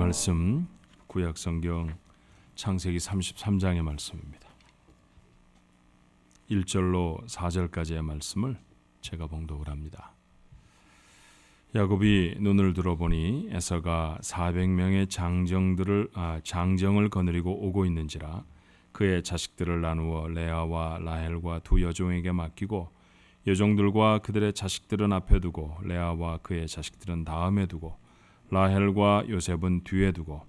말씀 구약성경 창세기 33장의 말씀입니다. 1절로 4절까지의 말씀을 제가 봉독을 합니다. 야곱이 눈을 들어보니 에서가 400명의 장정을 거느리고 오고 있는지라 그의 자식들을 나누어 레아와 라헬과 두 여종에게 맡기고 여종들과 그들의 자식들은 앞에 두고 레아와 그의 자식들은 다음에 두고 라헬과 요셉은 뒤에 두고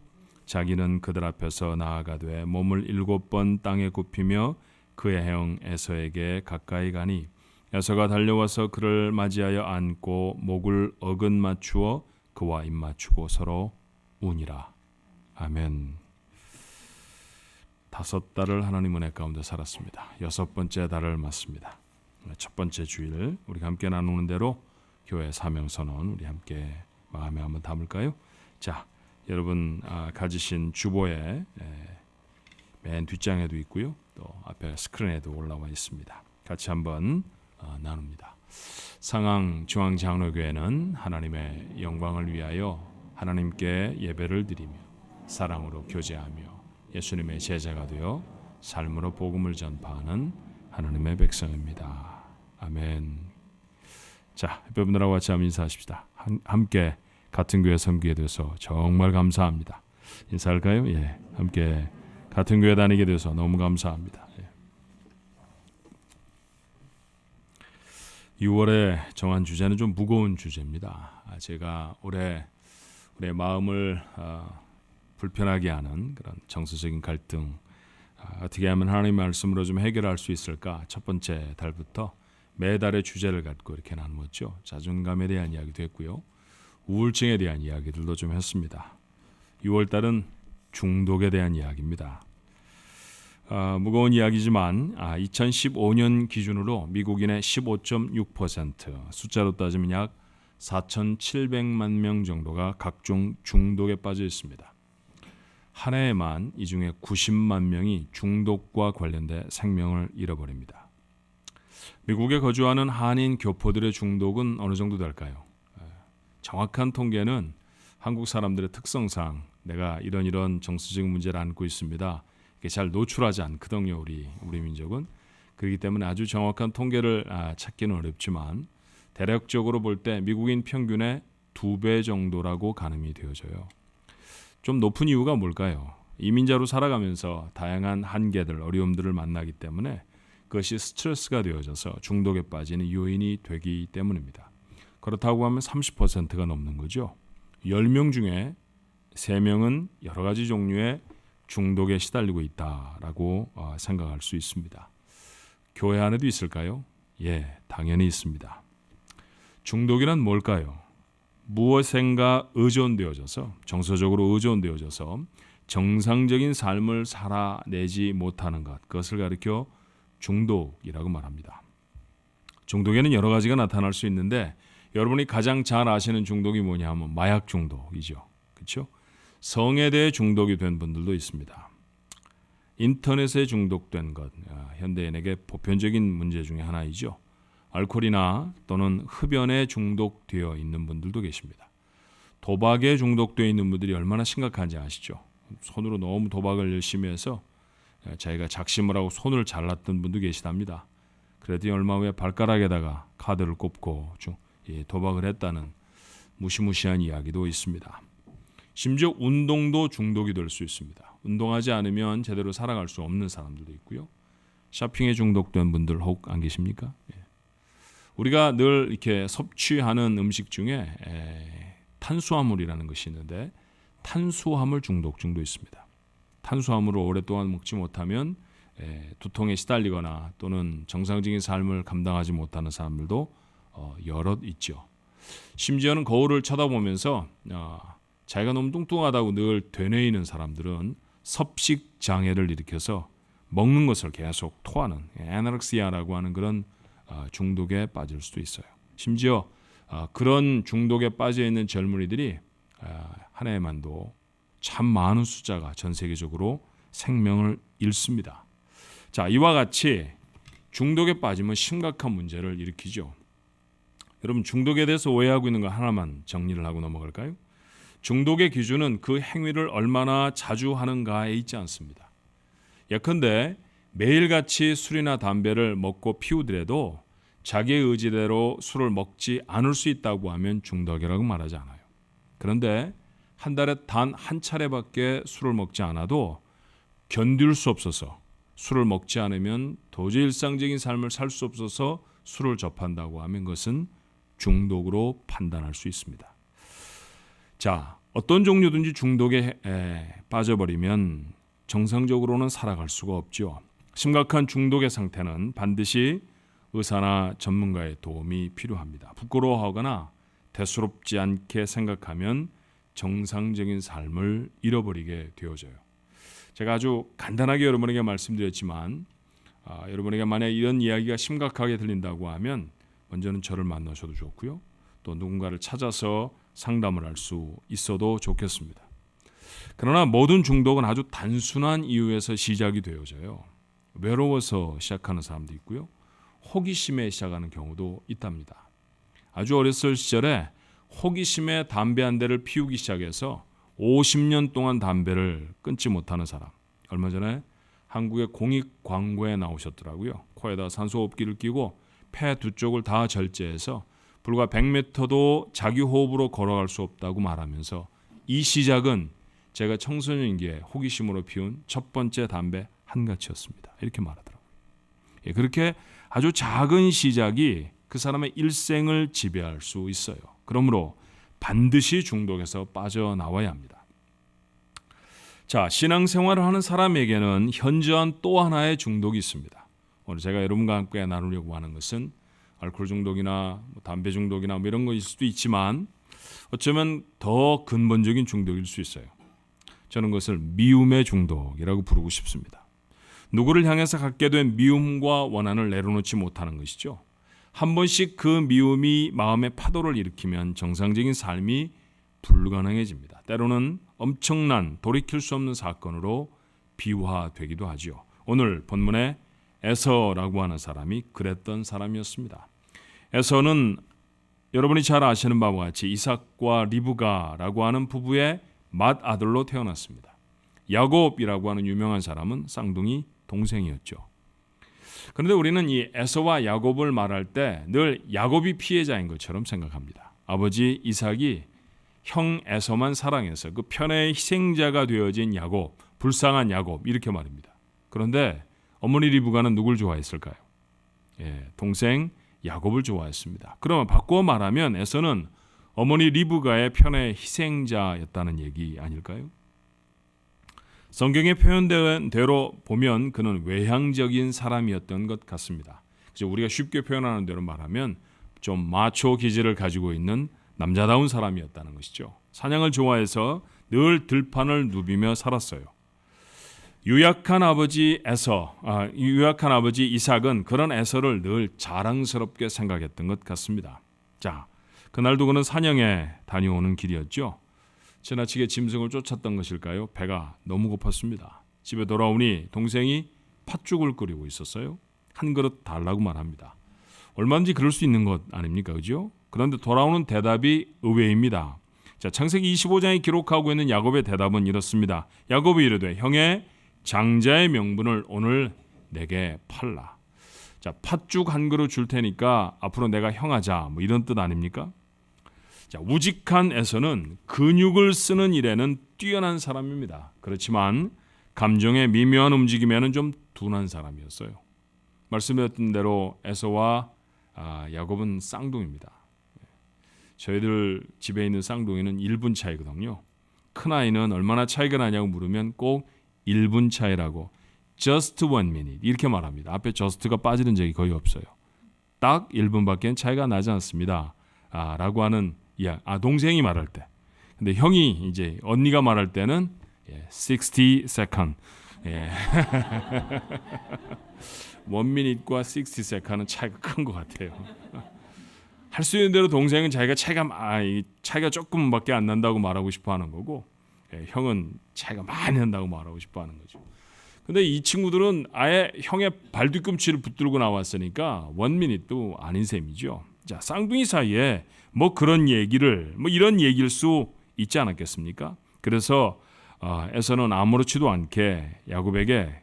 자기는 그들 앞에서 나아가되 몸을 7번 땅에 굽히며 그의 형 에서에게 가까이 가니 에서가 달려와서 그를 맞이하여 안고 목을 어긋 맞추어 그와 입 맞추고 서로 우니라. 아멘. 5달을 하나님 은혜 가운데 살았습니다. 6번째 달을 맞습니다. 첫 번째 주일 우리 함께 나누는 대로 교회 사명선언 우리 함께 마음에 한번 담을까요? 자, 여러분 가지신 주보에 맨 뒷장에도 있고요. 또 앞에 스크린에도 올라와 있습니다. 같이 한번 나눕니다. 상항 중앙장로교회는 하나님의 영광을 위하여 하나님께 예배를 드리며 사랑으로 교제하며 예수님의 제자가 되어 삶으로 복음을 전파하는 하나님의 백성입니다. 아멘. 자, 여러분들하고 같이 한번 인사하십시다. 함께 같은 교회 섬기게 돼서 정말 감사합니다. 인사할까요? 예, 함께 같은 교회 다니게 돼서 너무 감사합니다. 6월에 정한 주제는 좀 무거운 주제입니다. 제가 올해 우리의 마음을 불편하게 하는 그런 정서적인 갈등, 어떻게 하면 하나님의 말씀으로 좀 해결할 수 있을까? 첫 번째 달부터 매달의 주제를 갖고 이렇게 나누었죠. 자존감에 대한 이야기도 했고요. 우울증에 대한 이야기들도 좀 했습니다. 6월 달은 중독에 대한 이야기입니다. 무거운 이야기지만 2015년 기준으로 미국인의 15.6%, 숫자로 따지면 약 4,700만 명 정도가 각종 중독에 빠져 있습니다. 한 해에만 이 중에 90만 명이 중독과 관련돼 생명을 잃어버립니다. 미국에 거주하는 한인 교포들의 중독은 어느 정도 될까요? 정확한 통계는 한국 사람들의 특성상 내가 이런 정서적인 문제를 안고 있습니다. 이게 잘 노출하지 않거든요. 우리 민족은. 그렇기 때문에 아주 정확한 통계를 찾기는 어렵지만 대략적으로 볼 때 미국인 평균의 2배 정도라고 가늠이 되어져요. 좀 높은 이유가 뭘까요? 이민자로 살아가면서 다양한 한계들, 어려움들을 만나기 때문에 그것이 스트레스가 되어져서 중독에 빠지는 요인이 되기 때문입니다. 그렇다고 하면 30%가 넘는 거죠. 10명 중에 3명은 여러 가지 종류의 중독에 시달리고 있다라고 생각할 수 있습니다. 교회 안에도 있을까요? 예, 당연히 있습니다. 중독이란 뭘까요? 무엇인가 의존되어져서 정서적으로 의존되어져서 정상적인 삶을 살아내지 못하는 것, 그것을 가리켜 중독이라고 말합니다. 중독에는 여러 가지가 나타날 수 있는데 여러분이 가장 잘 아시는 중독이 뭐냐 하면 마약 중독이죠. 그렇죠? 성에 대해 중독이 된 분들도 있습니다. 인터넷에 중독된 것, 현대인에게 보편적인 문제 중에 하나이죠. 알코올이나 또는 흡연에 중독되어 있는 분들도 계십니다. 도박에 중독되어 있는 분들이 얼마나 심각한지 아시죠? 손으로 너무 도박을 열심히 해서 자기가 작심을 하고 손을 잘랐던 분도 계시답니다. 그랬더니 얼마 후에 발가락에다가 카드를 꼽고 도박을 했다는 무시무시한 이야기도 있습니다. 심지어 운동도 중독이 될 수 있습니다. 운동하지 않으면 제대로 살아갈 수 없는 사람들도 있고요. 쇼핑에 중독된 분들 혹 안 계십니까? 우리가 늘 이렇게 섭취하는 음식 중에 탄수화물이라는 것이 있는데 탄수화물 중독증도 있습니다. 탄수화물을 오랫동안 먹지 못하면 두통에 시달리거나 또는 정상적인 삶을 감당하지 못하는 사람들도 여럿 있죠. 심지어는 거울을 쳐다보면서 자기가 너무 뚱뚱하다고 늘 되뇌이는 사람들은 섭식 장애를 일으켜서 먹는 것을 계속 토하는 애너렉시아라고 하는 그런 중독에 빠질 수도 있어요. 심지어 그런 중독에 빠져 있는 젊은이들이 한 해만도 참 많은 숫자가 전 세계적으로 생명을 잃습니다. 자, 이와 같이 중독에 빠지면 심각한 문제를 일으키죠. 여러분, 중독에 대해서 오해하고 있는 거 하나만 정리를 하고 넘어갈까요? 중독의 기준은 그 행위를 얼마나 자주 하는가에 있지 않습니다. 예컨대 매일같이 술이나 담배를 먹고 피우더라도 자기의 의지대로 술을 먹지 않을 수 있다고 하면 중독이라고 말하지 않아요. 그런데 한 달에 단 한 차례밖에 술을 먹지 않아도 견딜 수 없어서 술을 먹지 않으면 도저히 일상적인 삶을 살 수 없어서 술을 접한다고 하면 그것은 중독으로 판단할 수 있습니다. 자, 어떤 종류든지 중독에 빠져버리면 정상적으로는 살아갈 수가 없죠. 심각한 중독의 상태는 반드시 의사나 전문가의 도움이 필요합니다. 부끄러워하거나 대수롭지 않게 생각하면 정상적인 삶을 잃어버리게 되어져요. 제가 아주 간단하게 여러분에게 말씀드렸지만 여러분에게 만약 이런 이야기가 심각하게 들린다고 하면 먼저는 저를 만나셔도 좋고요. 또 누군가를 찾아서 상담을 할 수 있어도 좋겠습니다. 그러나 모든 중독은 아주 단순한 이유에서 시작이 되어져요. 외로워서 시작하는 사람도 있고요. 호기심에 시작하는 경우도 있답니다. 아주 어렸을 시절에 호기심에 담배 한 대를 피우기 시작해서 50년 동안 담배를 끊지 못하는 사람. 얼마 전에 한국의 공익 광고에 나오셨더라고요. 코에다 산소호흡기를 끼고 폐 두 쪽을 다 절제해서 불과 100m도 자기 호흡으로 걸어갈 수 없다고 말하면서 이 시작은 제가 청소년기에 호기심으로 피운 첫 번째 담배 한 가치였습니다. 이렇게 말하더라고요. 그렇게 아주 작은 시작이 그 사람의 일생을 지배할 수 있어요. 그러므로 반드시 중독에서 빠져나와야 합니다. 자, 신앙생활을 하는 사람에게는 현저한 또 하나의 중독이 있습니다. 오늘 제가 여러분과 함께 나누려고 하는 것은 알코올 중독이나 담배 중독이나 이런 것일 수도 있지만 어쩌면 더 근본적인 중독일 수 있어요. 저는 그것을 미움의 중독이라고 부르고 싶습니다. 누구를 향해서 갖게 된 미움과 원한을 내려놓지 못하는 것이죠. 한 번씩 그 미움이 마음의 파도를 일으키면 정상적인 삶이 불가능해집니다. 때로는 엄청난 돌이킬 수 없는 사건으로 비화되기도 하죠. 오늘 본문에 에서라고 하는 사람이 그랬던 사람이었습니다. 에서는 여러분이 잘 아시는 바와 같이 이삭과 리브가라고 하는 부부의 맏아들로 태어났습니다. 야곱이라고 하는 유명한 사람은 쌍둥이 동생이었죠. 그런데 우리는 이 에서와 야곱을 말할 때 늘 야곱이 피해자인 것처럼 생각합니다. 아버지 이삭이 형 에서만 사랑해서 그 편의 희생자가 되어진 야곱, 불쌍한 야곱 이렇게 말입니다. 그런데 어머니 리브가는 누굴 좋아했을까요? 동생 야곱을 좋아했습니다. 그러면 바꾸어 말하면 에서는 어머니 리브가의 편의 희생자였다는 얘기 아닐까요? 성경에 표현된 대로 보면 그는 외향적인 사람이었던 것 같습니다. 그래서 우리가 쉽게 표현하는 대로 말하면 좀 마초 기질을 가지고 있는 남자다운 사람이었다는 것이죠. 사냥을 좋아해서 늘 들판을 누비며 살았어요. 유약한 아버지 이삭은 그런 에서를 늘 자랑스럽게 생각했던 것 같습니다. 자, 그날도 그는 사냥에 다녀오는 길이었죠. 지나치게 짐승을 쫓았던 것일까요? 배가 너무 고팠습니다. 집에 돌아오니 동생이 팥죽을 끓이고 있었어요. 한 그릇 달라고 말합니다. 얼마든지 그럴 수 있는 것 아닙니까? 그죠? 그런데 돌아오는 대답이 의외입니다. 자, 창세기 25장에 기록하고 있는 야곱의 대답은 이렇습니다. 야곱이 이르되 형의 장자의 명분을 오늘 내게 팔라. 자, 팥죽 한 그릇 줄 테니까 앞으로 내가 형하자. 이런 뜻 아닙니까? 자, 우직한 에서는 근육을 쓰는 일에는 뛰어난 사람입니다. 그렇지만 감정의 미묘한 움직임에는 좀 둔한 사람이었어요. 말씀드렸던 대로 에서와 야곱은 쌍둥이입니다. 저희들 집에 있는 쌍둥이는 1분 차이거든요. 큰아이는 얼마나 차이가 나냐고 물으면 꼭 1분 차이라고 just 1 minute 이렇게 말합니다. 앞에 just가 빠지는 적이 거의 없어요. 딱 1분밖에 차이가 나지 않습니다. 라고 하는 동생이 말할 때. 근데 형이 이제 언니가 말할 때는 60 second. 1 minute과 60 second은 차이가 큰 것 같아요. 할 수 있는 대로 동생은 자기가 차이가 조금밖에 안 난다고 말하고 싶어 하는 거고 형은 차이가 많이 난다고 말하고 싶어 하는 거죠. 근데 이 친구들은 아예 형의 발뒤꿈치를 붙들고 나왔으니까 1 minute도 아닌 셈이죠. 자, 쌍둥이 사이에 그런 얘기를 이런 얘기일 수 있지 않았겠습니까? 그래서 에서는 아무렇지도 않게 야곱에게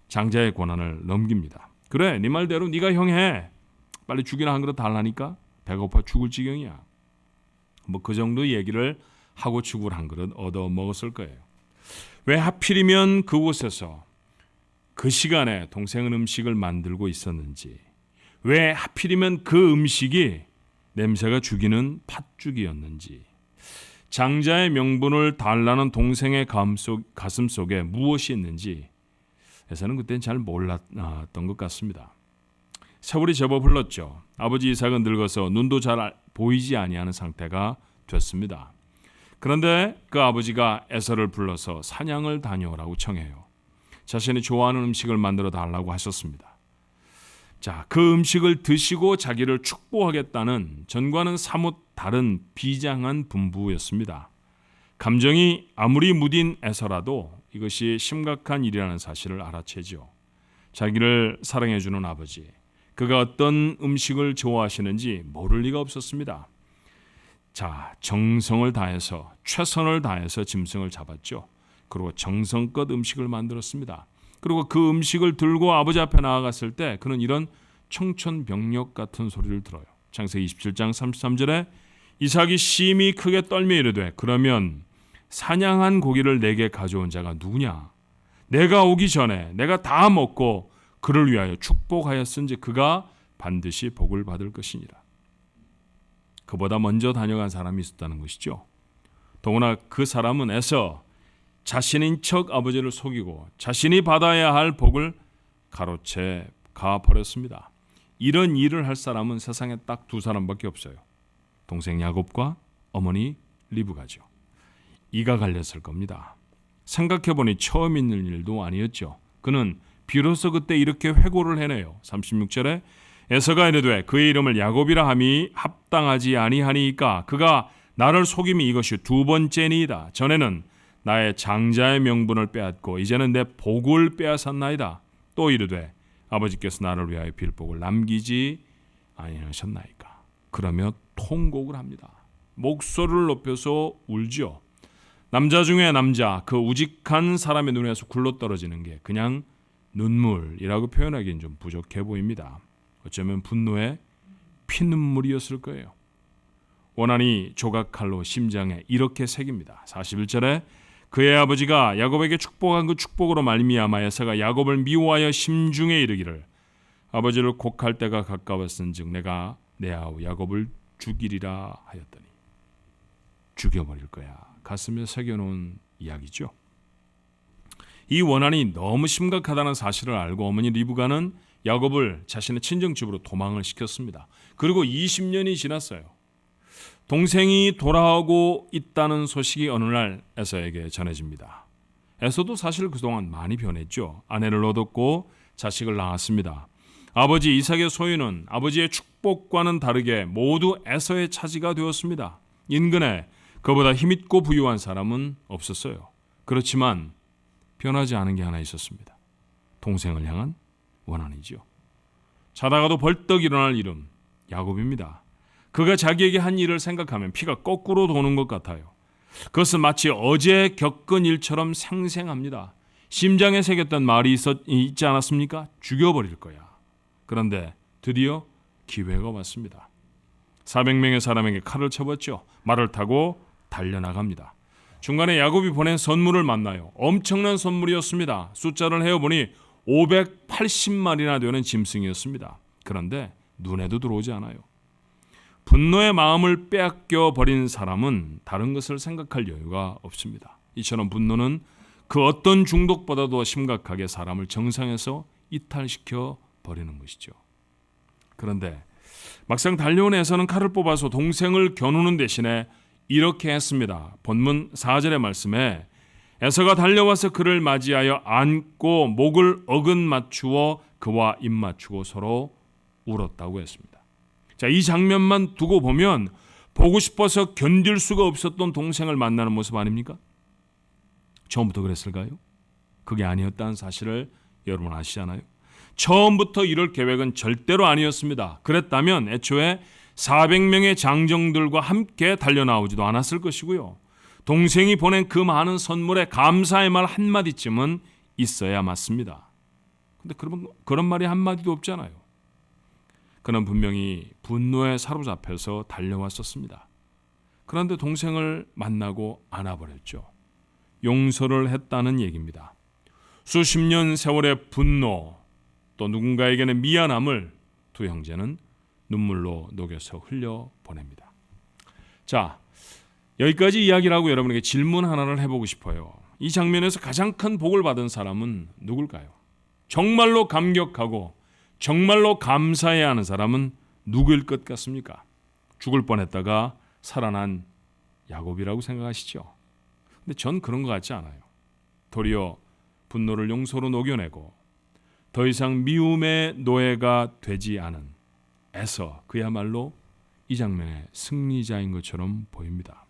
장자의 권한을 넘깁니다. 그래, 네 말대로 네가 형해. 빨리 죽이나 한 그릇 달라니까 배고파 죽을 지경이야. 뭐 그 정도 얘기를 하고 죽을 한 그릇 얻어 먹었을 거예요. 왜 하필이면 그곳에서 그 시간에 동생은 음식을 만들고 있었는지, 왜 하필이면 그 음식이 냄새가 죽이는 팥죽이었는지, 장자의 명분을 달라는 동생의 가슴 속에 무엇이 있는지 에서는 그때는 잘 몰랐던 것 같습니다. 세월이 제법 흘렀죠. 아버지 이삭은 늙어서 눈도 잘 보이지 아니하는 상태가 됐습니다. 그런데 그 아버지가 에서를 불러서 사냥을 다녀오라고 청해요. 자신이 좋아하는 음식을 만들어 달라고 하셨습니다. 자, 그 음식을 드시고 자기를 축복하겠다는 전과는 사뭇 다른 비장한 분부였습니다. 감정이 아무리 무딘 에서라도 이것이 심각한 일이라는 사실을 알아채죠. 자기를 사랑해주는 아버지, 그가 어떤 음식을 좋아하시는지 모를 리가 없었습니다. 자, 정성을 다해서, 최선을 다해서 짐승을 잡았죠. 그리고 정성껏 음식을 만들었습니다. 그리고 그 음식을 들고 아버지 앞에 나아갔을 때 그는 이런 청천벽력 같은 소리를 들어요. 창세기 27장 33절에 이삭이 심히 크게 떨며 이르되 그러면 사냥한 고기를 내게 가져온 자가 누구냐? 내가 오기 전에 내가 다 먹고 그를 위하여 축복하였은지 그가 반드시 복을 받을 것이니라. 그보다 먼저 다녀간 사람이 있었다는 것이죠. 더구나 그 사람은 에서 자신인 척 아버지를 속이고 자신이 받아야 할 복을 가로채 가버렸습니다. 이런 일을 할 사람은 세상에 딱 두 사람밖에 없어요. 동생 야곱과 어머니 리브가죠. 이가 갈렸을 겁니다. 생각해보니 처음 있는 일도 아니었죠. 그는 비로소 그때 이렇게 회고를 해내요. 36절에 에서가 이르되 그의 이름을 야곱이라 함이 합당하지 아니하니까 그가 나를 속임이 이것이 두 번째니이다. 전에는 나의 장자의 명분을 빼앗고 이제는 내 복을 빼앗았나이다. 또 이르되 아버지께서 나를 위하여 빌복을 남기지 아니하셨나이까. 그러며 통곡을 합니다. 목소리를 높여서 울죠. 남자 중에 남자, 그 우직한 사람의 눈에서 굴러떨어지는 게 그냥 눈물이라고 표현하기엔 좀 부족해 보입니다. 어쩌면 분노의 피눈물이었을 거예요. 원한이 조각칼로 심장에 이렇게 새깁니다. 41절에 그의 아버지가 야곱에게 축복한 그 축복으로 말미암아 에서가 야곱을 미워하여 심중에 이르기를 아버지를 곡할 때가 가까웠은즉 내가 내 아우 야곱을 죽이리라 하였더니 죽여버릴 거야. 가슴에 새겨놓은 이야기죠. 이 원한이 너무 심각하다는 사실을 알고 어머니 리브가는 야곱을 자신의 친정집으로 도망을 시켰습니다. 그리고 20년이 지났어요. 동생이 돌아오고 있다는 소식이 어느 날 에서에게 전해집니다. 에서도 사실 그동안 많이 변했죠. 아내를 얻었고 자식을 낳았습니다. 아버지 이삭의 소유는 아버지의 축복과는 다르게 모두 에서의 차지가 되었습니다. 인근에 그보다 힘있고 부유한 사람은 없었어요. 그렇지만 변하지 않은 게 하나 있었습니다. 동생을 향한 원한이죠. 자다가도 벌떡 일어날 이름 야곱입니다. 그가 자기에게 한 일을 생각하면 피가 거꾸로 도는 것 같아요. 그것은 마치 어제 겪은 일처럼 생생합니다. 심장에 새겼던 말이 있지 않았습니까? 죽여버릴 거야. 그런데 드디어 기회가 왔습니다. 400명의 사람에게 칼을 쳐봤죠. 말을 타고 달려나갑니다. 중간에 야곱이 보낸 선물을 만나요. 엄청난 선물이었습니다. 숫자를 헤어보니 580마리나 되는 짐승이었습니다. 그런데 눈에도 들어오지 않아요. 분노의 마음을 빼앗겨 버린 사람은 다른 것을 생각할 여유가 없습니다. 이처럼 분노는 그 어떤 중독보다도 심각하게 사람을 정상에서 이탈시켜 버리는 것이죠. 그런데 막상 달려온 에서는 칼을 뽑아서 동생을 겨누는 대신에 이렇게 했습니다. 본문 4절의 말씀에 에서가 달려와서 그를 맞이하여 안고 목을 어긋 맞추어 그와 입 맞추고 서로 울었다고 했습니다. 자, 이 장면만 두고 보면 보고 싶어서 견딜 수가 없었던 동생을 만나는 모습 아닙니까? 처음부터 그랬을까요? 그게 아니었다는 사실을 여러분 아시잖아요. 처음부터 이럴 계획은 절대로 아니었습니다. 그랬다면 애초에 400명의 장정들과 함께 달려나오지도 않았을 것이고요. 동생이 보낸 그 많은 선물에 감사의 말 한마디쯤은 있어야 맞습니다. 근데 그런 말이 한마디도 없잖아요. 그는 분명히 분노에 사로잡혀서 달려왔었습니다. 그런데 동생을 만나고 안아버렸죠. 용서를 했다는 얘기입니다. 수십 년 세월의 분노, 또 누군가에게는 미안함을 두 형제는 눈물로 녹여서 흘려보냅니다. 자, 여기까지 이야기를 하고 여러분에게 질문 하나를 해보고 싶어요. 이 장면에서 가장 큰 복을 받은 사람은 누굴까요? 정말로 감격하고 정말로 감사해야 하는 사람은 누구일 것 같습니까? 죽을 뻔했다가 살아난 야곱이라고 생각하시죠? 근데 전 그런 것 같지 않아요. 도리어 분노를 용서로 녹여내고 더 이상 미움의 노예가 되지 않은 에서, 그야말로 이 장면의 승리자인 것처럼 보입니다.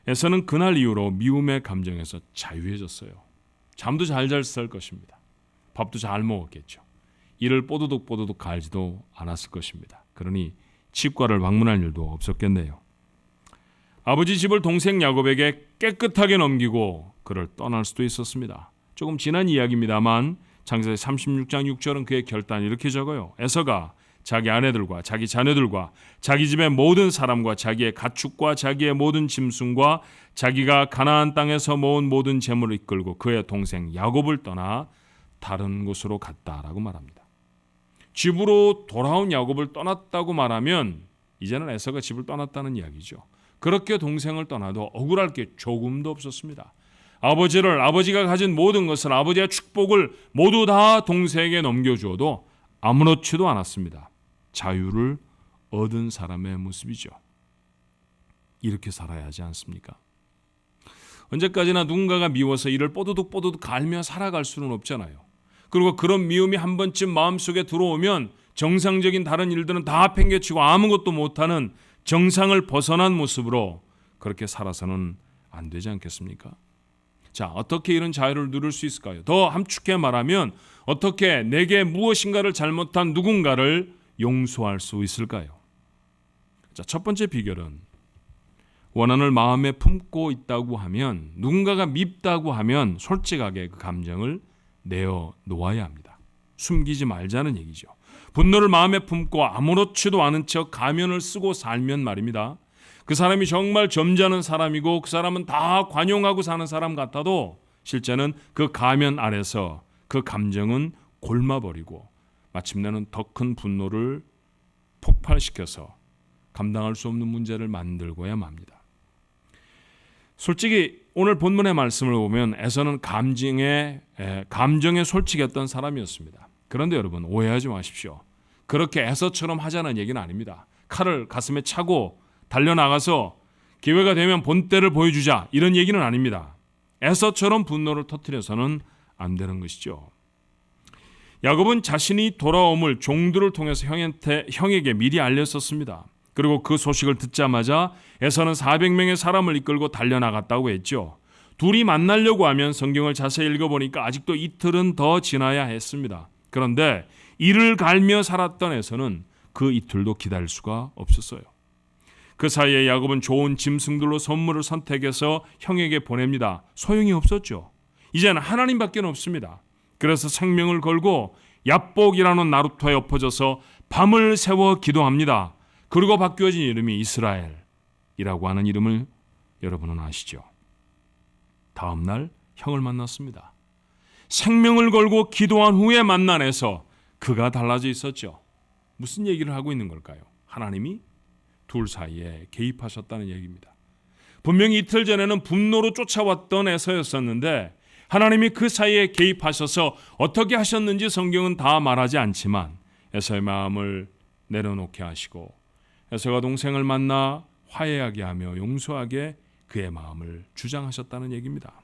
에서는 그날 이후로 미움의 감정에서 자유해졌어요. 잠도 잘 잤을 것입니다. 밥도 잘 먹었겠죠. 이를 뽀드득 갈지도 않았을 것입니다. 그러니 치과를 방문할 일도 없었겠네요. 아버지 집을 동생 야곱에게 깨끗하게 넘기고 그를 떠날 수도 있었습니다. 조금 지난 이야기입니다만 창세기 36장 6절은 그의 결단이 이렇게 적어요. 에서가 자기 아내들과 자기 자녀들과 자기 집의 모든 사람과 자기의 가축과 자기의 모든 짐승과 자기가 가나안 땅에서 모은 모든 재물을 이끌고 그의 동생 야곱을 떠나 다른 곳으로 갔다라고 말합니다. 집으로 돌아온 야곱을 떠났다고 말하면 이제는 에서가 집을 떠났다는 이야기죠. 그렇게 동생을 떠나도 억울할 게 조금도 없었습니다. 아버지가 가진 모든 것을, 아버지의 축복을 모두 다 동생에게 넘겨주어도 아무렇지도 않았습니다. 자유를 얻은 사람의 모습이죠. 이렇게 살아야 하지 않습니까? 언제까지나 누군가가 미워서 이를 뽀드득 갈며 살아갈 수는 없잖아요. 그리고 그런 미움이 한 번쯤 마음속에 들어오면 정상적인 다른 일들은 다 팽개치고 아무것도 못하는 정상을 벗어난 모습으로 그렇게 살아서는 안 되지 않겠습니까? 자, 어떻게 이런 자유를 누릴 수 있을까요? 더 함축해 말하면 어떻게 내게 무엇인가를 잘못한 누군가를 용서할 수 있을까요? 자, 첫 번째 비결은 원한을 마음에 품고 있다고 하면, 누군가가 밉다고 하면 솔직하게 그 감정을 내어놓아야 합니다. 숨기지 말자는 얘기죠. 분노를 마음에 품고 아무렇지도 않은 척 가면을 쓰고 살면 말입니다, 그 사람이 정말 점잖은 사람이고 그 사람은 다 관용하고 사는 사람 같아도 실제는 그 가면 아래서 그 감정은 골마버리고 마침내는 더 큰 분노를 폭발시켜서 감당할 수 없는 문제를 만들고야 맙니다. 솔직히 오늘 본문의 말씀을 보면 에서는 감정에 솔직했던 사람이었습니다. 그런데 여러분, 오해하지 마십시오. 그렇게 에서처럼 하자는 얘기는 아닙니다. 칼을 가슴에 차고 달려나가서 기회가 되면 본때를 보여주자, 이런 얘기는 아닙니다. 에서처럼 분노를 터뜨려서는 안 되는 것이죠. 야곱은 자신이 돌아옴을 종들을 통해서 형에게 미리 알렸었습니다. 그리고 그 소식을 듣자마자 에서는 400명의 사람을 이끌고 달려나갔다고 했죠. 둘이 만나려고 하면 성경을 자세히 읽어보니까 아직도 이틀은 더 지나야 했습니다. 그런데 이를 갈며 살았던 에서는 그 이틀도 기다릴 수가 없었어요. 그 사이에 야곱은 좋은 짐승들로 선물을 선택해서 형에게 보냅니다. 소용이 없었죠. 이제는 하나님밖에 없습니다. 그래서 생명을 걸고 야복이라는 나루터에 엎어져서 밤을 새워 기도합니다. 그리고 바뀌어진 이름이 이스라엘이라고 하는 이름을 여러분은 아시죠? 다음 날 형을 만났습니다. 생명을 걸고 기도한 후에 만난 에서 그가 달라져 있었죠. 무슨 얘기를 하고 있는 걸까요? 하나님이 둘 사이에 개입하셨다는 얘기입니다. 분명히 이틀 전에는 분노로 쫓아왔던 에서였었는데 하나님이 그 사이에 개입하셔서 어떻게 하셨는지 성경은 다 말하지 않지만 에서의 마음을 내려놓게 하시고 에서가 동생을 만나 화해하게 하며 용서하게 그의 마음을 주장하셨다는 얘기입니다.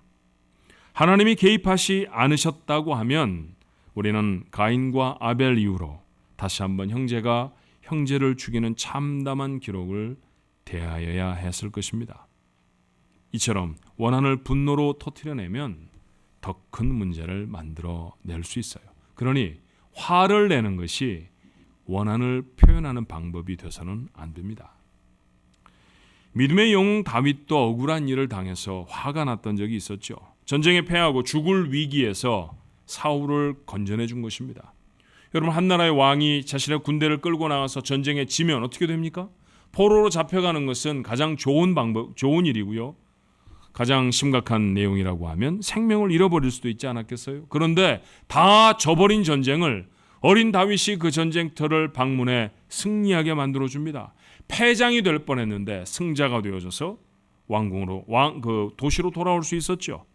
하나님이 개입하시 않으셨다고 하면 우리는 가인과 아벨 이후로 다시 한번 형제가 형제를 죽이는 참담한 기록을 대하여야 했을 것입니다. 이처럼 원한을 분노로 터뜨려내면 더 큰 문제를 만들어낼 수 있어요. 그러니 화를 내는 것이 원한을 표현하는 방법이 돼서는 안 됩니다. 믿음의 영웅 다윗도 억울한 일을 당해서 화가 났던 적이 있었죠. 전쟁에 패하고 죽을 위기에서 사울을 건져내 준 것입니다. 여러분, 한 나라의 왕이 자신의 군대를 끌고 나가서 전쟁에 지면 어떻게 됩니까? 포로로 잡혀가는 것은 가장 좋은 일이고요. 가장 심각한 내용이라고 하면 생명을 잃어버릴 수도 있지 않았겠어요? 그런데 다 져버린 전쟁을 어린 다윗이 그 전쟁터를 방문해 승리하게 만들어줍니다. 패장이 될 뻔했는데 승자가 되어져서 왕궁으로 그 도시로 돌아올 수 있었죠.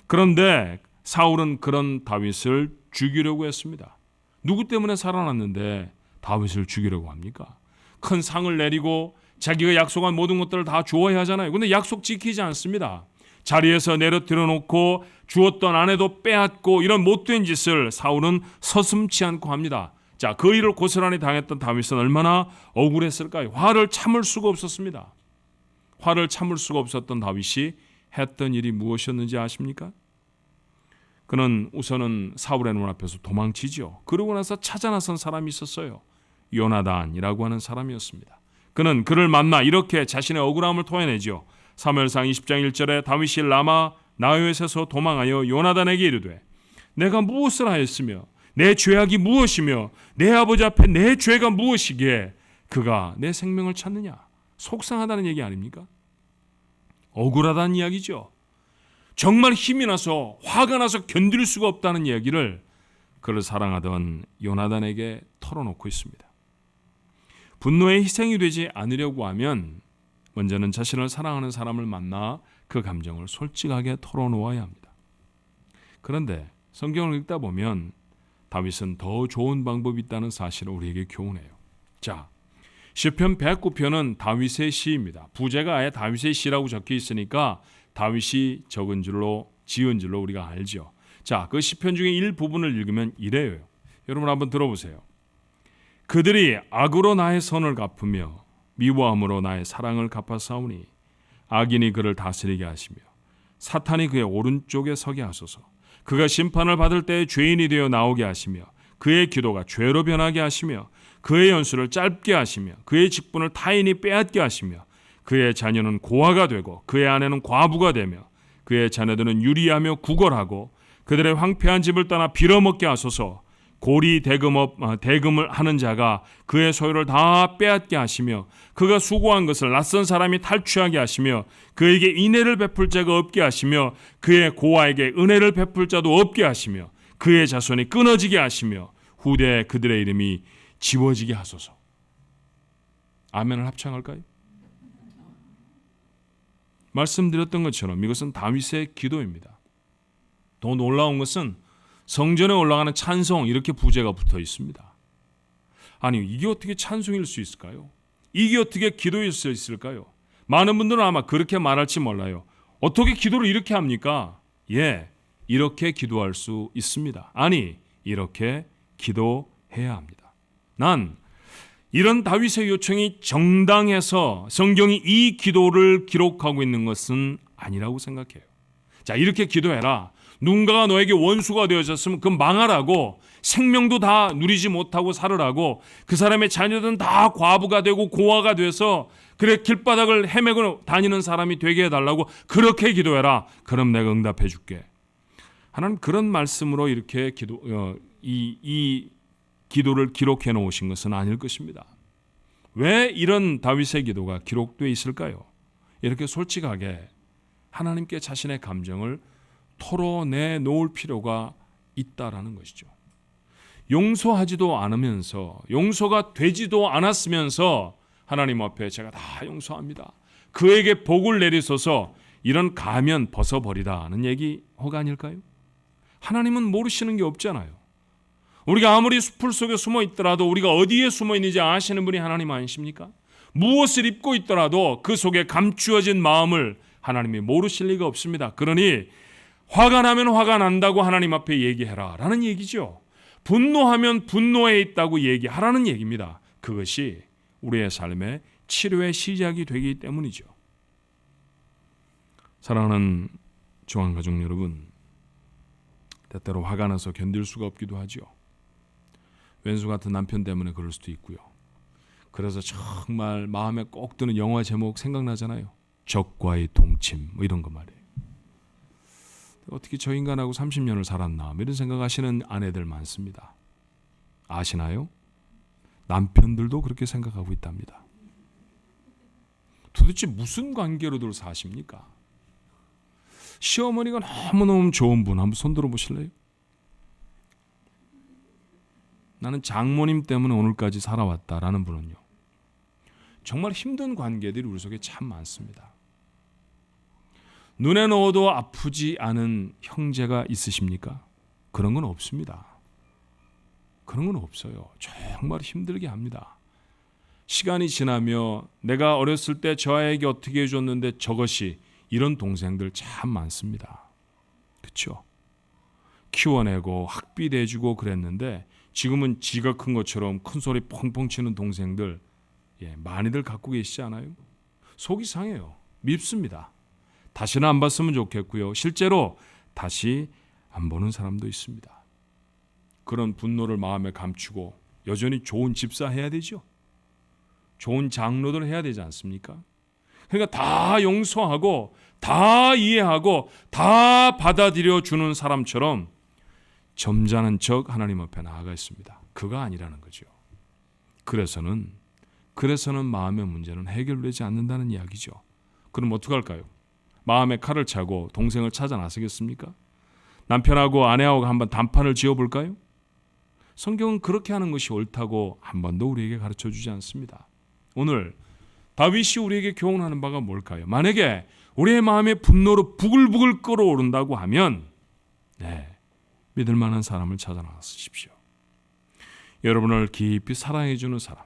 그런데 사울은 그런 다윗을 죽이려고 했습니다. 누구 때문에 살아났는데 다윗을 죽이려고 합니까? 큰 상을 내리고 자기가 약속한 모든 것들을 다 주어야 하잖아요. 근데 약속 지키지 않습니다. 자리에서 내려뜨려 놓고 주었던 아내도 빼앗고 이런 못된 짓을 사울은 서슴지 않고 합니다. 자, 그 일을 고스란히 당했던 다윗은 얼마나 억울했을까요? 화를 참을 수가 없었습니다. 화를 참을 수가 없었던 다윗이 했던 일이 무엇이었는지 아십니까? 그는 우선은 사울의 눈앞에서 도망치죠. 그러고 나서 찾아 나선 사람이 있었어요. 요나단이라고 하는 사람이었습니다. 그는 그를 만나 이렇게 자신의 억울함을 토해내죠. 사무엘상 20장 1절에 다윗이 라마 나요에서 도망하여 요나단에게 이르되 내가 무엇을 하였으며 내 죄악이 무엇이며 내 아버지 앞에 내 죄가 무엇이기에 그가 내 생명을 찾느냐. 속상하다는 얘기 아닙니까? 억울하다는 이야기죠. 정말 힘이 나서 화가 나서 견딜 수가 없다는 이야기를 그를 사랑하던 요나단에게 털어놓고 있습니다. 분노의 희생이 되지 않으려고 하면 먼저는 자신을 사랑하는 사람을 만나 그 감정을 솔직하게 털어놓아야 합니다. 그런데 성경을 읽다 보면 다윗은 더 좋은 방법이 있다는 사실을 우리에게 교훈해요. 자, 시편 109편은 다윗의 시입니다. 부제가 아예 다윗의 시라고 적혀 있으니까 다윗이 지은 줄로 우리가 알죠. 자, 그 시편 중에 일부분을 읽으면 이래요. 여러분 한번 들어보세요. 그들이 악으로 나의 선을 갚으며 미워함으로 나의 사랑을 갚아싸우니 악인이 그를 다스리게 하시며 사탄이 그의 오른쪽에 서게 하소서. 그가 심판을 받을 때에 죄인이 되어 나오게 하시며 그의 기도가 죄로 변하게 하시며 그의 연수를 짧게 하시며 그의 직분을 타인이 빼앗게 하시며 그의 자녀는 고아가 되고 그의 아내는 과부가 되며 그의 자녀들은 유리하며 구걸하고 그들의 황폐한 집을 떠나 빌어먹게 하소서. 고리 대금을 하는 자가 그의 소유를 다 빼앗게 하시며 그가 수고한 것을 낯선 사람이 탈취하게 하시며 그에게 인애를 베풀 자가 없게 하시며 그의 고아에게 은혜를 베풀 자도 없게 하시며 그의 자손이 끊어지게 하시며 후대에 그들의 이름이 지워지게 하소서. 아멘을 합창할까요? 말씀드렸던 것처럼 이것은 다윗의 기도입니다. 더 놀라운 것은 성전에 올라가는 찬송 이렇게 부제가 붙어 있습니다. 아니, 이게 어떻게 찬송일 수 있을까요? 이게 어떻게 기도일 수 있을까요? 많은 분들은 아마 그렇게 말할지 몰라요. 어떻게 기도를 이렇게 합니까? 예, 이렇게 기도할 수 있습니다. 아니, 이렇게 기도해야 합니다. 난 이런 다윗의 요청이 정당해서 성경이 이 기도를 기록하고 있는 것은 아니라고 생각해요. 자, 이렇게 기도해라. 누군가가 너에게 원수가 되어졌으면 그 망하라고, 생명도 다 누리지 못하고 살으라고, 그 사람의 자녀들은 다 과부가 되고 고아가 돼서 그래 길바닥을 헤매고 다니는 사람이 되게 해달라고 그렇게 기도해라. 그럼 내가 응답해 줄게. 하나님 그런 말씀으로 이렇게 이 기도를 기록해 놓으신 것은 아닐 것입니다. 왜 이런 다윗의 기도가 기록되어 있을까요? 이렇게 솔직하게 하나님께 자신의 감정을 털어내 놓을 필요가 있다라는 것이죠. 용서하지도 않으면서, 용서가 되지도 않았으면서 하나님 앞에 제가 다 용서합니다, 그에게 복을 내리소서, 이런 가면 벗어버리라는 얘기 허가 아닐까요? 하나님은 모르시는 게 없잖아요. 우리가 아무리 숲을 속에 숨어 있더라도 우리가 어디에 숨어 있는지 아시는 분이 하나님 아니십니까? 무엇을 입고 있더라도 그 속에 감추어진 마음을 하나님이 모르실 리가 없습니다. 그러니 화가 나면 화가 난다고 하나님 앞에 얘기해라 라는 얘기죠. 분노하면 분노에 있다고 얘기하라는 얘기입니다. 그것이 우리의 삶의 치료의 시작이 되기 때문이죠. 사랑하는 조항가족 여러분, 때때로 화가 나서 견딜 수가 없기도 하죠. 왼수 같은 남편 때문에 그럴 수도 있고요. 그래서 정말 마음에 꼭 드는 영화 제목 생각나잖아요. 적과의 동침 뭐 이런 거 말이에요. 어떻게 저 인간하고 30년을 살았나 이런 생각하시는 아내들 많습니다. 아시나요? 남편들도 그렇게 생각하고 있답니다. 도대체 무슨 관계로들 사십니까? 시어머니가 너무너무 좋은 분 한번 손 들어보실래요? 나는 장모님 때문에 오늘까지 살아왔다라는 분은요. 정말 힘든 관계들이 우리 속에 참 많습니다. 눈에 넣어도 아프지 않은 형제가 있으십니까? 그런 건 없습니다. 그런 건 없어요. 정말 힘들게 합니다. 시간이 지나며 내가 어렸을 때 저 아이에게 어떻게 해줬는데 저것이 이런 동생들 참 많습니다. 그렇죠? 키워내고 학비 대주고 그랬는데 지금은 지가 큰 것처럼 큰 소리 펑펑 치는 동생들 많이들 갖고 계시지 않아요? 속이 상해요. 밉습니다. 다시는 안 봤으면 좋겠고요. 실제로 다시 안 보는 사람도 있습니다. 그런 분노를 마음에 감추고 여전히 좋은 집사 해야 되죠. 좋은 장로들 해야 되지 않습니까? 그러니까 다 용서하고 다 이해하고 다 받아들여 주는 사람처럼 점잖은 척 하나님 앞에 나아가 있습니다. 그가 아니라는 거죠. 그래서는 마음의 문제는 해결되지 않는다는 이야기죠. 그럼 어떡할까요? 마음에 칼을 차고 동생을 찾아 나서겠습니까? 남편하고 아내하고 한번 단판을 지어볼까요? 성경은 그렇게 하는 것이 옳다고 한 번도 우리에게 가르쳐주지 않습니다. 오늘 다윗이 우리에게 교훈하는 바가 뭘까요? 만약에 우리의 마음에 분노로 부글부글 끓어오른다고 하면 믿을 만한 사람을 찾아 나서십시오. 여러분을 깊이 사랑해주는 사람,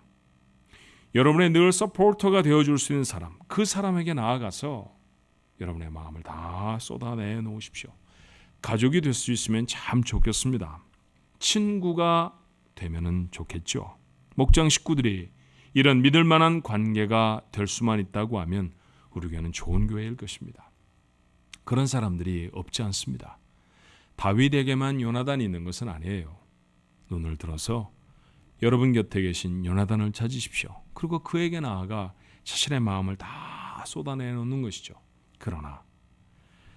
여러분의 늘 서포터가 되어줄 수 있는 사람, 그 사람에게 나아가서 여러분의 마음을 다 쏟아내 놓으십시오. 가족이 될 수 있으면 참 좋겠습니다. 친구가 되면은 좋겠죠. 목장 식구들이 이런 믿을 만한 관계가 될 수만 있다고 하면 우리 교회는 좋은 교회일 것입니다. 그런 사람들이 없지 않습니다. 다윗에게만 요나단이 있는 것은 아니에요. 눈을 들어서 여러분 곁에 계신 요나단을 찾으십시오. 그리고 그에게 나아가 자신의 마음을 다 쏟아내놓는 것이죠. 그러나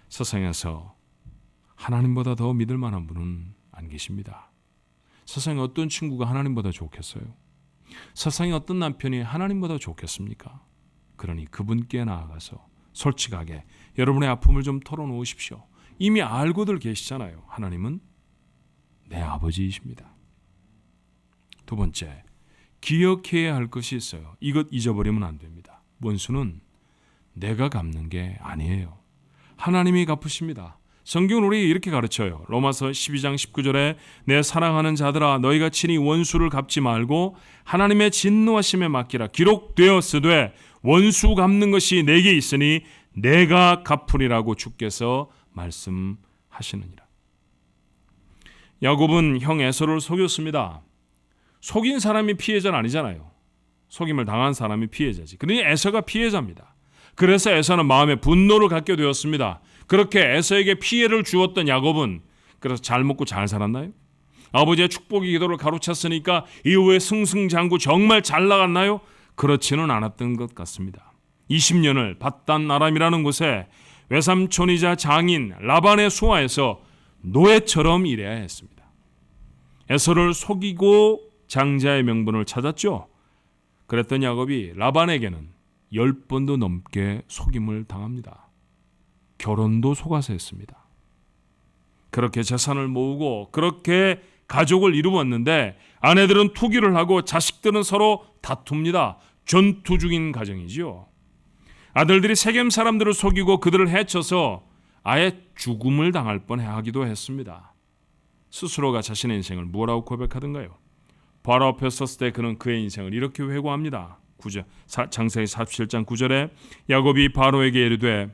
세상에서 하나님보다 더 믿을 만한 분은 안 계십니다. 세상에 어떤 친구가 하나님보다 좋겠어요? 세상에 어떤 남편이 하나님보다 좋겠습니까? 그러니 그분께 나아가서 솔직하게 여러분의 아픔을 좀 털어놓으십시오. 이미 알고들 계시잖아요. 하나님은 내 아버지이십니다. 두 번째, 기억해야 할 것이 있어요. 이것 잊어버리면 안 됩니다. 원수는 내가 갚는 게 아니에요. 하나님이 갚으십니다. 성경은 우리 이렇게 가르쳐요. 로마서 12장 19절에 내 사랑하는 자들아 너희가 친히 원수를 갚지 말고 하나님의 진노하심에 맡기라. 기록되었으되 원수 갚는 것이 내게 있으니 내가 갚으리라고 주께서 말씀하시느니라. 야곱은 형 에서를 속였습니다. 속인 사람이 피해자는 아니잖아요. 속임을 당한 사람이 피해자지. 그러니 에서가 피해자입니다. 그래서 에서는 마음에 분노를 갖게 되었습니다. 그렇게 에서에게 피해를 주었던 야곱은 그래서 잘 먹고 잘 살았나요? 아버지의 축복의 기도를 가로챘으니까 이후에 승승장구 정말 잘 나갔나요? 그렇지는 않았던 것 같습니다. 20년을 밧단 아람이라는 곳에 외삼촌이자 장인 라반의 수하에서 노예처럼 일해야 했습니다. 에서를 속이고 장자의 명분을 찾았죠. 그랬던 야곱이 라반에게는 10번도 넘게 속임을 당합니다. 결혼도 속아서 했습니다. 그렇게 재산을 모으고 그렇게 가족을 이루었는데 아내들은 투기를 하고 자식들은 서로 다툽니다. 전투 중인 가정이지요. 아들들이 세겜 사람들을 속이고 그들을 해쳐서 아예 죽음을 당할 뻔하기도 했습니다. 스스로가 자신의 인생을 뭐라고 고백하던가요? 바로 앞에 섰을 때 그는 그의 인생을 이렇게 회고합니다. 창세기 47장 9절에 야곱이 바로에게 이르되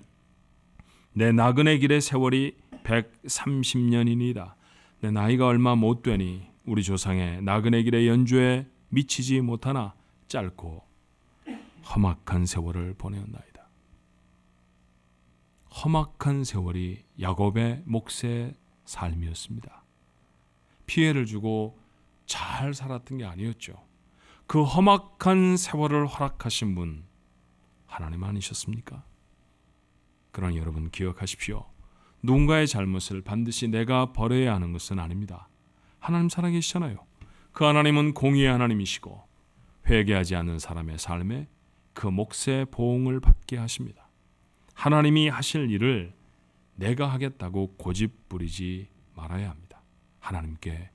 내 나그네 길의 세월이 130년이니이다. 내 나이가 얼마 못 되니 우리 조상의 나그네 길의 연주에 미치지 못하나 짧고 험악한 세월을 보내었나이다. 험악한 세월이 야곱의 몫의 삶이었습니다. 피해를 주고 잘 살았던 게 아니었죠. 그 험악한 세월을 허락하신 분 하나님 아니셨습니까? 그러나 여러분 기억하십시오. 누군가의 잘못을 반드시 내가 벌여야 하는 것은 아닙니다. 하나님 살아계시잖아요. 그 하나님은 공의의 하나님이시고 회개하지 않는 사람의 삶에 그 몫의 보응을 받게 하십니다. 하나님이 하실 일을 내가 하겠다고 고집 부리지 말아야 합니다. 하나님께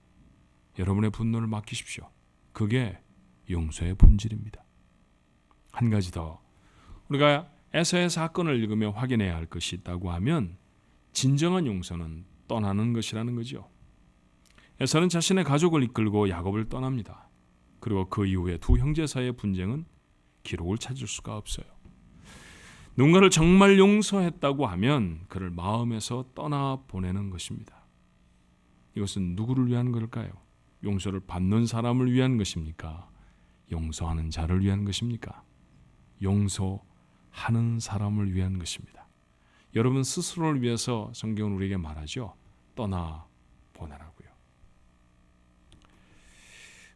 여러분의 분노를 맡기십시오. 그게 용서의 본질입니다. 한 가지 더, 우리가 에서의 사건을 읽으며 확인해야 할 것이 있다고 하면 진정한 용서는 떠나는 것이라는 거죠. 에서는 자신의 가족을 이끌고 야곱을 떠납니다. 그리고 그 이후에 두 형제 사이의 분쟁은 기록을 찾을 수가 없어요. 누군가를 정말 용서했다고 하면 그를 마음에서 떠나보내는 것입니다. 이것은 누구를 위한 걸까요? 용서를 받는 사람을 위한 것입니까? 용서하는 자를 위한 것입니까? 용서하는 사람을 위한 것입니다. 여러분 스스로를 위해서 성경은 우리에게 말하죠. 떠나보내라고요.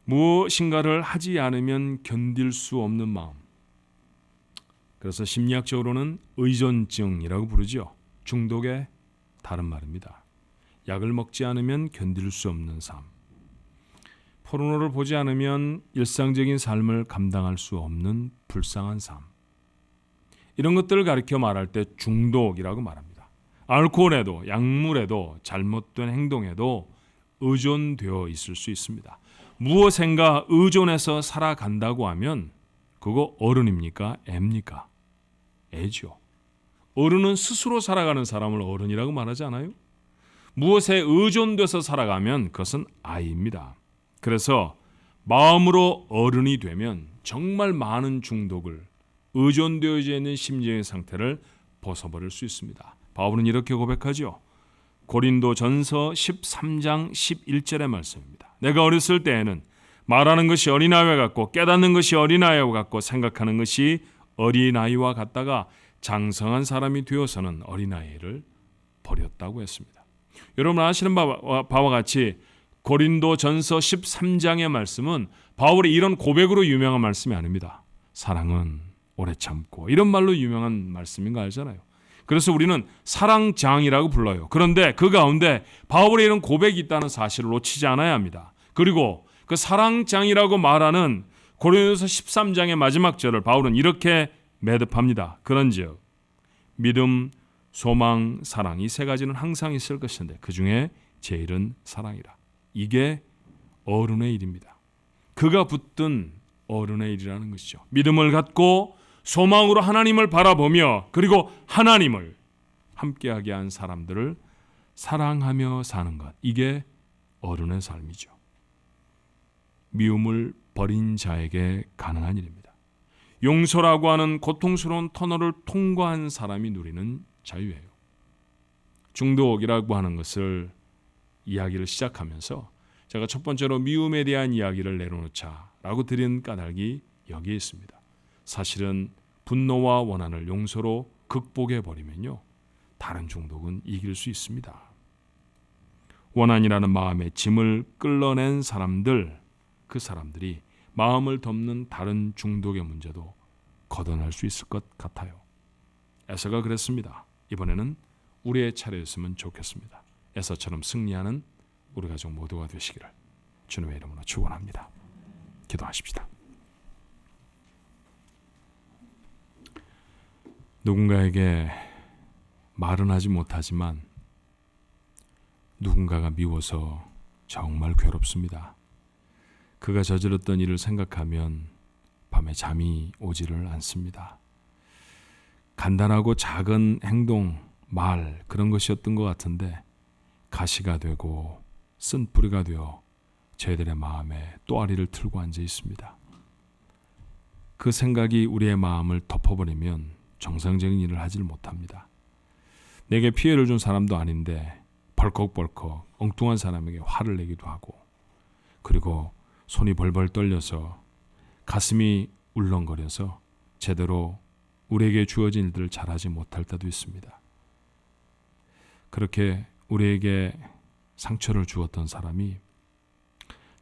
무엇인가를 하지 않으면 견딜 수 없는 마음. 그래서 심리학적으로는 의존증이라고 부르죠. 중독의 다른 말입니다. 약을 먹지 않으면 견딜 수 없는 삶. 포르노를 보지 않으면 일상적인 삶을 감당할 수 없는 불쌍한 삶. 이런 것들을 가리켜 말할 때 중독이라고 말합니다. 알코올에도 약물에도 잘못된 행동에도 의존되어 있을 수 있습니다. 무엇인가 의존해서 살아간다고 하면 그거 어른입니까? 애입니까? 애죠. 어른은 스스로 살아가는 사람을 어른이라고 말하지 않아요? 무엇에 의존돼서 살아가면 그것은 아이입니다. 그래서 마음으로 어른이 되면 정말 많은 중독을 의존되어져 있는 심정의 상태를 벗어버릴 수 있습니다. 바울은 이렇게 고백하죠. 고린도전서 13장 11절의 말씀입니다. 내가 어렸을 때에는 말하는 것이 어린아이와 같고 깨닫는 것이 어린아이와 같고 생각하는 것이 어린아이와 같다가 장성한 사람이 되어서는 어린아이를 버렸다고 했습니다. 여러분 아시는 바와 같이 고린도전서 13장의 말씀은 바울의 이런 고백으로 유명한 말씀이 아닙니다. 사랑은 오래 참고 이런 말로 유명한 말씀인 거 알잖아요. 그래서 우리는 사랑장이라고 불러요. 그런데 그 가운데 바울의 이런 고백이 있다는 사실을 놓치지 않아야 합니다. 그리고 그 사랑장이라고 말하는 고린도서 13장의 마지막 절을 바울은 이렇게 매듭합니다. 그런즉 믿음, 소망, 사랑 이 세 가지는 항상 있을 것인데 그 중에 제일은 사랑이라. 이게 어른의 일입니다. 그가 붙든 어른의 일이라는 것이죠. 믿음을 갖고 소망으로 하나님을 바라보며 그리고 하나님을 함께하게 한 사람들을 사랑하며 사는 것. 이게 어른의 삶이죠. 미움을 버린 자에게 가능한 일입니다. 용서라고 하는 고통스러운 터널을 통과한 사람이 누리는 자유예요. 중독이라고 하는 것을 이야기를 시작하면서 제가 첫 번째로 미움에 대한 이야기를 내려놓자라고 드린 까닭이 여기에 있습니다. 사실은 분노와 원한을 용서로 극복해버리면요, 다른 중독은 이길 수 있습니다. 원한이라는 마음의 짐을 끌어낸 사람들, 그 사람들이 마음을 덮는 다른 중독의 문제도 걷어낼 수 있을 것 같아요. 에서가 그랬습니다. 이번에는 우리의 차례였으면 좋겠습니다. 에서처럼 승리하는 우리 가족 모두가 되시기를 주님의 이름으로 축원합니다. 기도하십시다. 누군가에게 말은 하지 못하지만 누군가가 미워서 정말 괴롭습니다. 그가 저질렀던 일을 생각하면 밤에 잠이 오지를 않습니다. 간단하고 작은 행동, 말 그런 것이었던 것 같은데 가시가 되고 쓴뿌리가 되어 저희들의 마음에 또아리를 틀고 앉아 있습니다. 그 생각이 우리의 마음을 덮어버리면 정상적인 일을 하지를 못합니다. 내게 피해를 준 사람도 아닌데 벌컥벌컥 엉뚱한 사람에게 화를 내기도 하고, 그리고 손이 벌벌 떨려서 가슴이 울렁거려서 제대로 우리에게 주어진 일들을 잘하지 못할 때도 있습니다. 그렇게 우리에게 상처를 주었던 사람이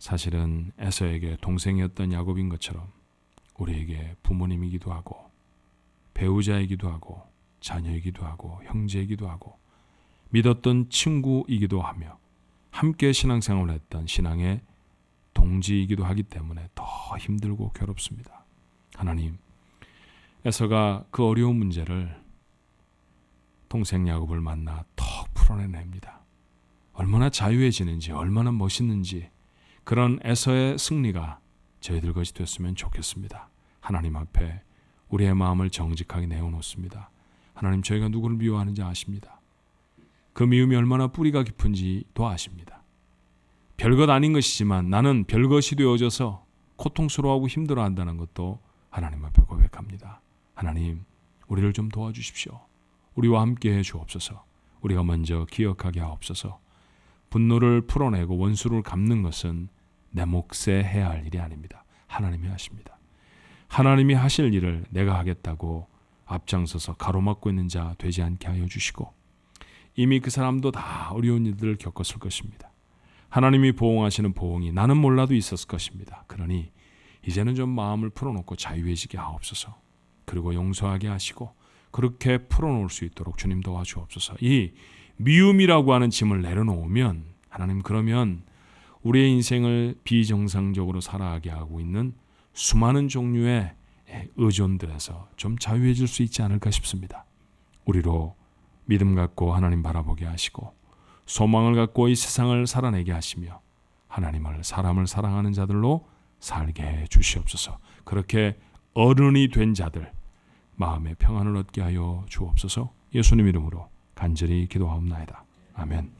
사실은 에서에게 동생이었던 야곱인 것처럼 우리에게 부모님이기도 하고 배우자이기도 하고 자녀이기도 하고 형제이기도 하고 믿었던 친구이기도 하며 함께 신앙생활을 했던 신앙의 동지이기도 하기 때문에 더 힘들고 괴롭습니다. 하나님, 에서가 그 어려운 문제를 동생 야곱을 만나 턱 풀어내냅니다. 얼마나 자유해지는지, 얼마나 멋있는지 그런 에서의 승리가 저희들 것이 됐으면 좋겠습니다. 하나님 앞에 우리의 마음을 정직하게 내어놓습니다. 하나님, 저희가 누구를 미워하는지 아십니다. 그 미움이 얼마나 뿌리가 깊은지도 아십니다. 별것 아닌 것이지만 나는 별것이 되어져서 고통스러워하고 힘들어한다는 것도 하나님 앞에 고백합니다. 하나님, 우리를 좀 도와주십시오. 우리와 함께 해 주옵소서. 우리가 먼저 기억하게 하옵소서. 분노를 풀어내고 원수를 갚는 것은 내 몫에 해야 할 일이 아닙니다. 하나님이 하십니다. 하나님이 하실 일을 내가 하겠다고 앞장서서 가로막고 있는 자 되지 않게 하여 주시고, 이미 그 사람도 다 어려운 일들을 겪었을 것입니다. 하나님이 보응하시는 보응이 나는 몰라도 있었을 것입니다. 그러니 이제는 좀 마음을 풀어놓고 자유해지게 하옵소서. 그리고 용서하게 하시고 그렇게 풀어놓을 수 있도록 주님 도와주옵소서. 이 미움이라고 하는 짐을 내려놓으면 하나님, 그러면 우리의 인생을 비정상적으로 살아가게 하고 있는 수많은 종류의 의존들에서 좀 자유해질 수 있지 않을까 싶습니다. 우리로 믿음 갖고 하나님 바라보게 하시고 소망을 갖고 이 세상을 살아내게 하시며 하나님을, 사람을 사랑하는 자들로 살게 해 주시옵소서. 그렇게 어른이 된 자들 마음의 평안을 얻게 하여 주옵소서. 예수님 이름으로 간절히 기도하옵나이다. 아멘.